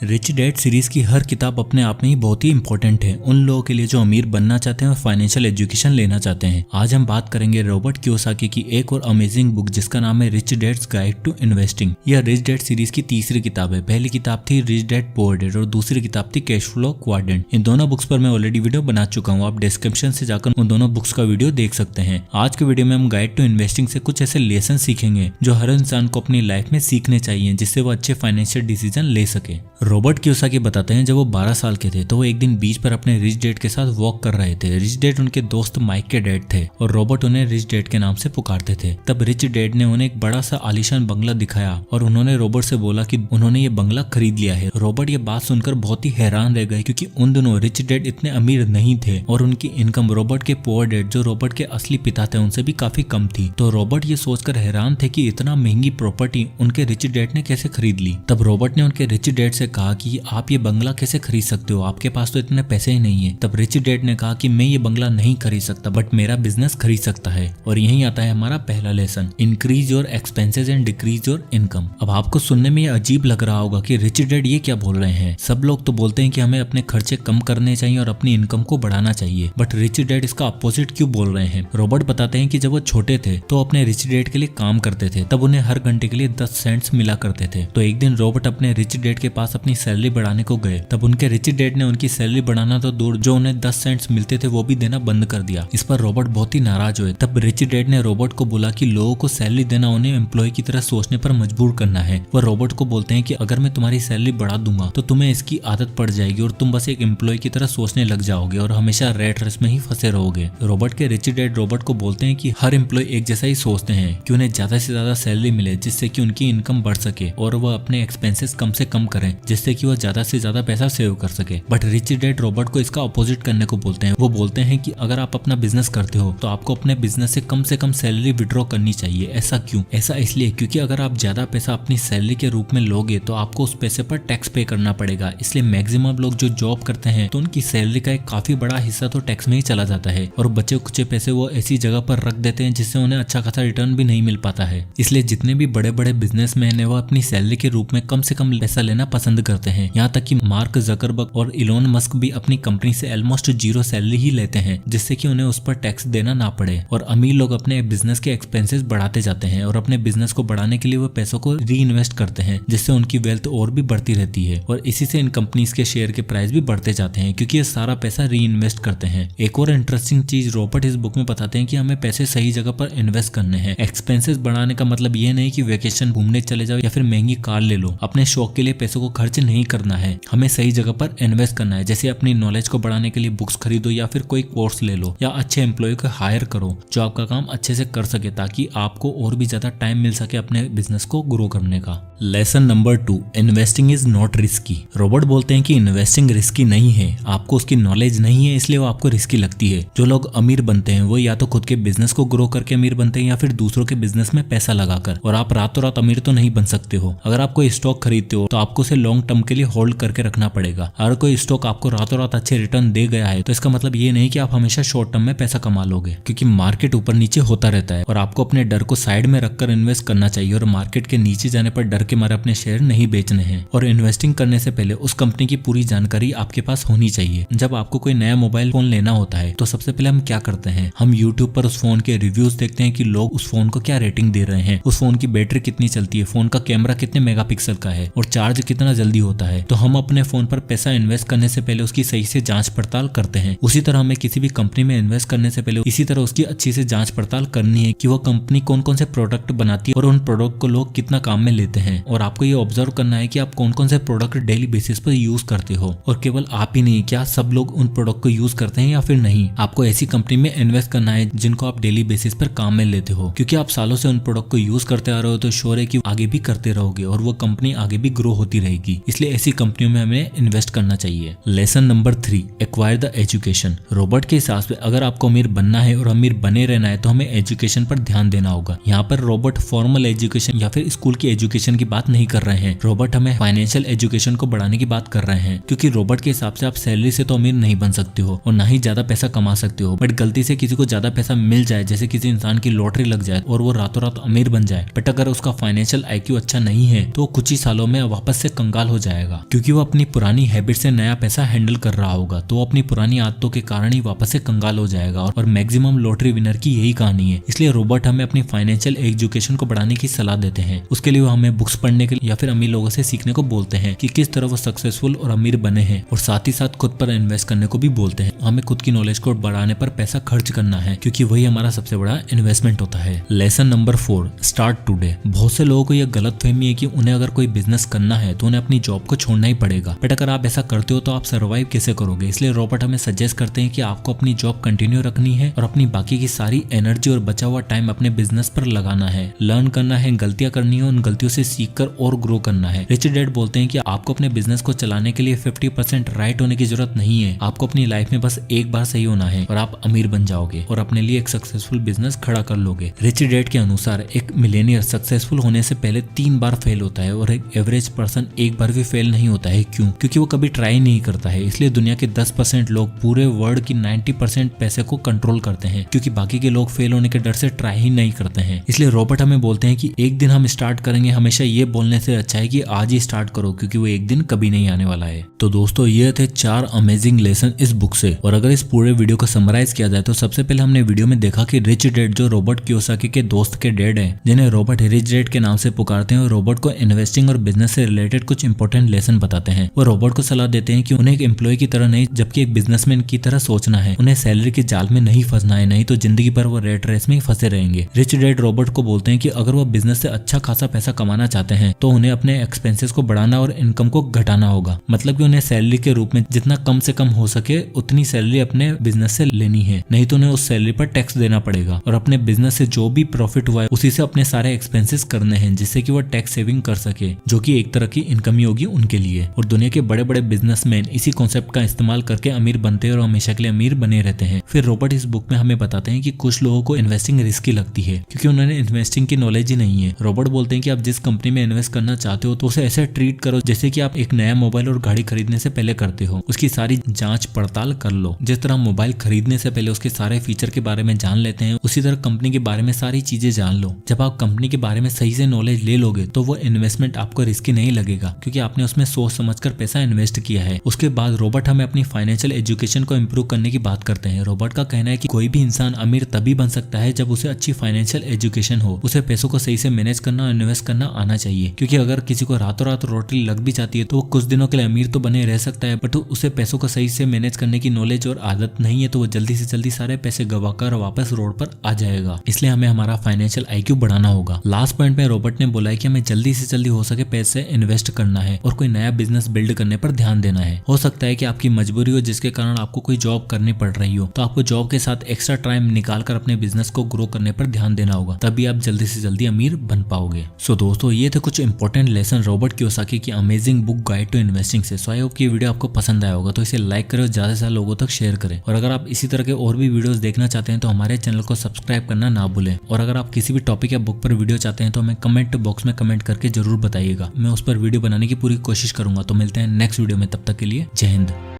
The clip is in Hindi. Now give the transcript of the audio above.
रिच डैड सीरीज की हर किताब अपने आप में ही बहुत ही इंपॉर्टेंट है उन लोगों के लिए जो अमीर बनना चाहते हैं और फाइनेंशियल एजुकेशन लेना चाहते हैं। आज हम बात करेंगे रॉबर्ट कियोसाकी की एक और अमेजिंग बुक जिसका नाम है rich dad's guide to investing. यह रिच डैड सीरीज की तीसरी किताब है। पहली किताब थी रिच डैड पुअर डैड और दूसरी किताब थी कैश फ्लो क्वाड्रेंट। इन दोनों बुक्स पर मैं ऑलरेडी वीडियो बना चुका हूँ, आप डिस्क्रिप्शन से जाकर उन दोनों बुक्स का वीडियो देख सकते हैं। आज के वीडियो में हम गाइड टू इन्वेस्टिंग से कुछ ऐसे लेसन सीखेंगे जो हर इंसान को अपनी लाइफ में सीखने चाहिए जिससे वो अच्छे फाइनेंशियल डिसीजन ले सके। रॉबर्ट कियोसाकी बताते हैं जब वो 12 साल के थे तो वो एक दिन बीच पर अपने रिच डैड के साथ वॉक कर रहे थे। रिच डैड उनके दोस्त माइक के डैड थे और रॉबर्ट उन्हें रिच डैड के नाम से पुकारते थे। तब रिच डैड ने उन्हें एक बड़ा सा आलीशान बंगला दिखाया और उन्होंने रॉबर्ट से बोला कि उन्होंने ये बंगला खरीद लिया है। रॉबर्ट ये बात सुनकर बहुत ही हैरान रह गए क्योंकि उन दिनों रिच डैड इतने अमीर नहीं थे और उनकी इनकम रॉबर्ट के पुअर डैड जो रॉबर्ट के असली पिता थे उनसे भी काफी कम थी। तो रॉबर्ट ये सोचकर हैरान थे कि इतना महंगी प्रॉपर्टी उनके रिच डैड ने कैसे खरीद ली। तब रॉबर्ट ने उनके रिच डैड से कहा कि आप ये बंगला कैसे खरीद सकते हो, आपके पास तो इतने पैसे ही नहीं है। तब रिच डैड ने कहा कि मैं ये बंगला नहीं खरीद सकता बट मेरा बिजनेस खरीद सकता है। और यही आता है हमारा पहला lesson, increase your expenses and decrease your income. अब आपको सुनने में ये अजीब लग रहा होगा कि रिच डैड ये क्या बोल रहे हैं। सब लोग तो बोलते हैं कि हमें अपने खर्चे कम करने चाहिए और अपनी इनकम को बढ़ाना चाहिए, बट रिच डैड इसका अपोजिट क्यों बोल रहे हैं। रॉबर्ट बताते हैं कि जब वो छोटे थे तो अपने रिच डैड के लिए काम करते थे, तब उन्हें हर घंटे के लिए 10 सेंट्स मिला करते थे। तो एक दिन रॉबर्ट अपने रिच डैड के पास अपनी सैलरी बढ़ाने को गए। तब उनके रिच डैड ने उनकी सैलरी बढ़ाना तो दूर, जो उन्हें 10 सेंट्स मिलते थे वो भी देना बंद कर दिया। इस पर रॉबर्ट बहुत ही नाराज हुए। तब रिच डैड ने रॉबर्ट को बोला कि लोगों को सैलरी देना उन्हें एम्प्लॉय की तरह सोचने पर मजबूर करना है। वह रॉबर्ट को बोलते हैं कि अगर मैं तुम्हारी सैलरी बढ़ा दूंगा तो तुम्हें इसकी आदत पड़ जाएगी और तुम बस एक एम्प्लॉय की तरह सोचने लग जाओगे और हमेशा रेट रेस में ही फंसे रहोगे। रॉबर्ट के रिच डैड रॉबर्ट को बोलते हैं कि हर एम्प्लॉय एक जैसा ही सोचते हैं कि उन्हें ज्यादा से ज्यादा सैलरी मिले जिससे कि उनकी इनकम बढ़ सके और वह अपने एक्सपेंसेस कम से कम करें जिससे कि वह ज्यादा से ज्यादा पैसा सेव कर सके। बट रिच डैड रॉबर्ट को इसका अपोजिट करने को बोलते हैं। वो बोलते हैं कि अगर आप अपना बिजनेस करते हो तो आपको अपने बिजनेस से कम सैलरी विड्रॉ करनी चाहिए। ऐसा क्यों? ऐसा इसलिए क्योंकि अगर आप ज्यादा पैसा अपनी सैलरी के रूप में लोगे तो आपको उस पैसे पर टैक्स पे करना पड़ेगा। इसलिए मैक्सिमम लोग जो जॉब करते हैं तो उनकी सैलरी का एक काफी बड़ा हिस्सा तो टैक्स में ही चला जाता है और बचे कुछ पैसे वो ऐसी जगह पर रख देते हैं जिससे उन्हें अच्छा खासा रिटर्न भी नहीं मिल पाता है। इसलिए जितने भी बड़े बड़े बिजनेसमैन है वो अपनी सैलरी के रूप में कम से कम पैसा लेना पसंद करते हैं। यहाँ तक कि मार्क जकरबर्ग और इलोन मस्क भी अपनी कंपनी से ऑलमोस्ट 0 सैलरी ही लेते हैं जिससे कि उन्हें उस पर टैक्स देना ना पड़े। और अमीर लोग अपने बिजनेस के एक्सपेंसेस बढ़ाते जाते हैं और अपने बिजनेस को बढ़ाने के लिए वो पैसों को री इन्वेस्ट करते हैं जिससे उनकी वेल्थ और भी बढ़ती रहती है और इसी से इन कंपनीज के शेयर के प्राइस भी बढ़ते जाते हैं क्योंकि ये सारा पैसा री इन्वेस्ट करते हैं। एक और इंटरेस्टिंग चीज रॉबर्ट इस बुक में बताते हैं कि हमें पैसे सही जगह पर इन्वेस्ट करने हैं। एक्सपेंसेस बढ़ाने का मतलब ये नहीं कि वेकेशन घूमने चले जाओ या फिर महंगी कार ले लो। अपने शौक के लिए पैसों को खर्च नहीं करना है, हमें सही जगह पर इन्वेस्ट करना है। जैसे अपनी नॉलेज को बढ़ाने के लिए बुक्स खरीदो या फिर कोई कोर्स ले लो या अच्छे एम्प्लॉय को हायर करो जो आपका काम अच्छे से कर सके ताकि आपको और भी ज्यादा टाइम मिल सके अपने बिजनेस को ग्रो करने का। Lesson number 2, investing is not risky. Robert बोलते हैं कि इन्वेस्टिंग रिस्की नहीं है, आपको उसकी नॉलेज नहीं है इसलिए वो आपको रिस्की लगती है। जो लोग अमीर बनते हैं वो या तो खुद के बिजनेस को ग्रो करके अमीर बनते हैं या फिर दूसरों के बिजनेस में पैसा लगाकर। और आप रातों रात अमीर तो नहीं बन सकते हो। अगर आप कोई स्टॉक खरीदते हो तो आपको उसे लॉन्ग टर्म के लिए होल्ड करके रखना पड़ेगा। अगर कोई स्टॉक आपको रातों रात अच्छे रिटर्न दे गया है तो इसका मतलब ये नहीं कि आप हमेशा शॉर्ट टर्म में पैसा कमा लोगे क्योंकि मार्केट ऊपर नीचे होता रहता है और आपको अपने डर को साइड में रखकर इन्वेस्ट करना चाहिए और मार्केट के नीचे जाने पर डर के मारे अपने शेयर नहीं बेचने हैं। और इन्वेस्टिंग करने से पहले उस कंपनी की पूरी जानकारी आपके पास होनी चाहिए। जब आपको कोई नया मोबाइल फोन लेना होता है तो सबसे पहले हम क्या करते हैं, हम यूट्यूब पर उस फोन के रिव्यूज देखते हैं कि लोग उस फोन को क्या रेटिंग दे रहे हैं, उस फोन की बैटरी कितनी चलती है, फोन का कैमरा कितने मेगापिक्सल का है और चार्ज कितना जल्दी होता है। तो हम अपने फोन पर पैसा इन्वेस्ट करने से पहले उसकी सही से जांच पड़ताल करते हैं। उसी तरह हमें किसी भी कंपनी में इन्वेस्ट करने से पहले इसी तरह उसकी अच्छी से जांच पड़ताल करनी है कि वो कंपनी कौन कौन से प्रोडक्ट बनाती है और उन प्रोडक्ट को लोग कितना काम में लेते हैं। और आपको ये ऑब्जर्व करना है कि आप कौन कौन से प्रोडक्ट डेली बेसिस पर यूज करते हो और केवल आप ही नहीं, क्या सब लोग उन प्रोडक्ट को यूज करते हैं या फिर नहीं। आपको ऐसी कंपनी में इन्वेस्ट करना है जिनको आप डेली बेसिस पर काम में लेते हो क्योंकि आप सालों से उन प्रोडक्ट को यूज करते आ रहे हो तो श्योर है कि आगे भी करते रहोगे और वो कंपनी आगे भी ग्रो होती रहेगी। इसलिए ऐसी कंपनियों में हमें इन्वेस्ट करना चाहिए। Lesson number 3, acquire the education. Robert के हिसाब से अगर आपको अमीर बनना है और अमीर बने रहना है तो हमें एजुकेशन पर ध्यान देना होगा। यहाँ पर रॉबर्ट फॉर्मल एजुकेशन या फिर स्कूल की एजुकेशन की बात नहीं कर रहे हैं। रॉबर्ट हमें फाइनेंशियल एजुकेशन को बढ़ाने की बात कर रहे हैं क्योंकि रॉबर्ट के हिसाब से आप सैलरी से तो अमीर नहीं बन सकते हो और ना ही ज्यादा पैसा कमा सकते हो। बट गलती से किसी को ज्यादा पैसा मिल जाए, जैसे किसी इंसान की लॉटरी लग जाए और वो रातों रात अमीर बन जाए, बट अगर उसका फाइनेंशियल IQ अच्छा नहीं है तो कुछ ही सालों में वापस से कंगाल हो जाएगा, क्योंकि वो अपनी पुरानी हैबिट से नया पैसा हैंडल कर रहा होगा। तो अपनी पुरानी आदतों के कारण ही वापस से कंगाल हो जाएगा। और मैक्सिमम लॉटरी विनर की यही कहानी है। इसलिए रॉबर्ट हमें अपनी फाइनेंशियल एजुकेशन को बढ़ाने की सलाह देते हैं। उसके लिए वो हमें बुक्स पढ़ने के लिए या फिर अमीर लोगों से सीखने को बोलते हैं कि किस तरह वो सक्सेसफुल और अमीर बने हैं, और साथ ही साथ खुद पर इन्वेस्ट करने को भी बोलते हैं। हमें खुद की नॉलेज को बढ़ाने पर पैसा खर्च करना है, क्योंकि वही हमारा सबसे बड़ा इन्वेस्टमेंट होता है। Lesson number 4, start today. बहुत से लोगों को यह गलतफहमी है कि उन्हें अगर कोई बिजनेस करना है तो उन्हें अपनी जॉब को छोड़ना ही पड़ेगा। बट अगर आप ऐसा करते हो तो आप सर्वाइव कैसे करोगे? इसलिए रॉबर्ट हमें सजेस्ट करते हैं कि आपको अपनी जॉब कंटिन्यू रखनी है और अपनी बाकी की सारी एनर्जी और बचा हुआ टाइम अपने बिजनेस पर लगाना है, लर्न करना है, गलतियां करनी है, उन गलतियों से सीखकर और ग्रो करना है। रिच डैड बोलते हैं कि आपको अपने बिजनेस को चलाने के लिए 50% राइट होने की जरूरत नहीं है। आपको अपनी लाइफ में बस एक बार सही होना है और आप अमीर बन जाओगे और अपने लिए एक सक्सेसफुल बिजनेस खड़ा कर लोगे। रिच डैड के अनुसार एक मिलेनियर सक्सेसफुल होने से पहले 3 बार फेल होता है और एक एवरेज पर्सन एक बार भी फेल नहीं होता है। क्यों? क्योंकि वो कभी ट्राई नहीं करता है। इसलिए दुनिया के 10% लोग पूरे वर्ल्ड की 90% पैसे को कंट्रोल करते हैं, क्योंकि बाकी के लोग फेल होने के डर से ट्राई ही नहीं करते हैं। इसलिए रॉबर्ट हमें बोलते हैं कि एक दिन हम स्टार्ट करेंगे, हमेशा ये बोलने से अच्छा है कि आज ही स्टार्ट करो, क्योंकि वो एक दिन कभी नहीं आने वाला है। तो दोस्तों, ये थे 4 अमेजिंग लेसन इस बुक से। और अगर इस पूरे वीडियो को समराइज किया जाए तो सबसे पहले हमने वीडियो में देखा कि रिच डैड जो रॉबर्ट कियोसाकी के दोस्त के डैड हैं, जिन्हें रॉबर्ट रिच डैड के नाम से पुकारते हैं, और रॉबर्ट को इन्वेस्टिंग और बिजनेस से रिलेटेड कुछ इंपॉर्टेंट लेसन बताते हैं। वो रॉबर्ट को सलाह देते हैं कि उन्हें एक एम्प्लॉय की तरह नहीं, जबकि एक बिजनेसमैन की तरह सोचना है। उन्हें सैलरी के जाल में नहीं फंसना है, नहीं तो जिंदगी भर वो रेट रेस में ही फंसे रहेंगे। रिच डैड रॉबर्ट को बोलते हैं कि अगर वो बिजनेस से अच्छा खासा पैसा कमाना चाहते हैं तो उन्हें अपने एक्सपेंसेस को बढ़ाना और इनकम को घटाना होगा। मतलब कि उन्हें सैलरी के रूप में जितना कम से कम हो सके उतनी सैलरी अपने बिजनेस से लेनी है, नहीं तो उन्हें उस सैलरी पर टैक्स देना पड़ेगा। और अपने बिजनेस से जो भी प्रॉफिट हुआ है उसी से अपने सारे एक्सपेंसेस करने हैं, जिससे कि वो टैक्स सेविंग कर सके, जो कि एक तरह की इनकम ही होगी उनके लिए। और दुनिया के बड़े बड़े बिजनेसमैन इसी कॉन्सेप्ट का इस्तेमाल करके अमीर बनते हैं और हमेशा के लिए अमीर बने रहते हैं। फिर रॉबर्ट इस बुक में हमें बताते हैं कि कुछ लोगों को इन्वेस्टिंग रिस्की लगती है, क्योंकि उन्होंने इन्वेस्टिंग की नॉलेज ही नहीं है। रॉबर्ट बोलते हैं कि आप जिस कंपनी में इन्वेस्ट करना चाहते हो तो उसे ऐसे ट्रीट करो जैसे कि आप एक नया मोबाइल और गाड़ी खरीदने से पहले करते हो। उसकी सारी जांच पड़ताल कर लो। जिस तरह मोबाइल खरीदने से पहले उसके सारे फीचर के बारे में जान लेते हैं, उसी तरह कंपनी के बारे में सारी चीजें जान लो। जब आप कंपनी के बारे में सही से नॉलेज ले लोगे तो वो इन्वेस्टमेंट आपको रिस्की नहीं लगेगा, क्योंकि आपने उसमें सोच समझकर पैसा इन्वेस्ट किया है। उसके बाद रॉबर्ट हमें अपनी फाइनेंशियल एजुकेशन को इम्प्रूव करने की बात करते हैं। रॉबर्ट का कहना है कि कोई भी इंसान अमीर तभी बन सकता है जब उसे अच्छी फाइनेंशियल एजुकेशन हो। उसे पैसों को सही से मैनेज करना और इन्वेस्ट करना आना चाहिए, क्योंकि अगर किसी को रातों रात लॉटरी लग भी जाती है तो वो कुछ दिनों के लिए अमीर तो बने रह सकता है, बट उसे पैसों को सही से मैनेज करने की नॉलेज और आदत नहीं है, तो वो जल्दी से जल्दी सारे पैसे गवाकर वापस रोड पर आ जाएगा। इसलिए हमें हमारा फाइनेंशियल IQ बढ़ाना होगा। लास्ट पॉइंट में रॉबर्ट ने बोला है कि हमें जल्दी से जल्दी हो सके पैसे इन्वेस्ट करना है और कोई नया बिजनेस बिल्ड करने पर ध्यान देना है। हो सकता है कि आपकी मजबूरी हो जिसके कारण आपको कोई जॉब करनी पड़ रही हो, तो आपको जॉब के साथ एक्स्ट्रा टाइम निकाल कर अपने बिजनेस को ग्रो करने पर ध्यान देना होगा, तभी आप जल्दी से जल्दी अमीर बन पाओगे। सो दोस्तों, ये थे कुछ इंपॉर्टेंट लेसन रॉबर्ट कियोसाकी की amazing book guide to investing से। सो आई होप कि वीडियो आपको पसंद आया होगा, तो इसे लाइक करें और ज्यादा से ज्यादा लोगों तक शेयर करें। और अगर आप इसी तरह के और भी वीडियोस देखना चाहते हैं तो हमारे चैनल को सब्सक्राइब करना ना भूलें। और अगर आप किसी भी टॉपिक या बुक पर वीडियो चाहते हैं तो हमें कमेंट बॉक्स में कमेंट करके जरूर बताइएगा। मैं उस पर वीडियो बनाने की पूरी कोशिश करूंगा। तो मिलते हैं नेक्स्ट वीडियो में, तब तक के लिए जय हिंद।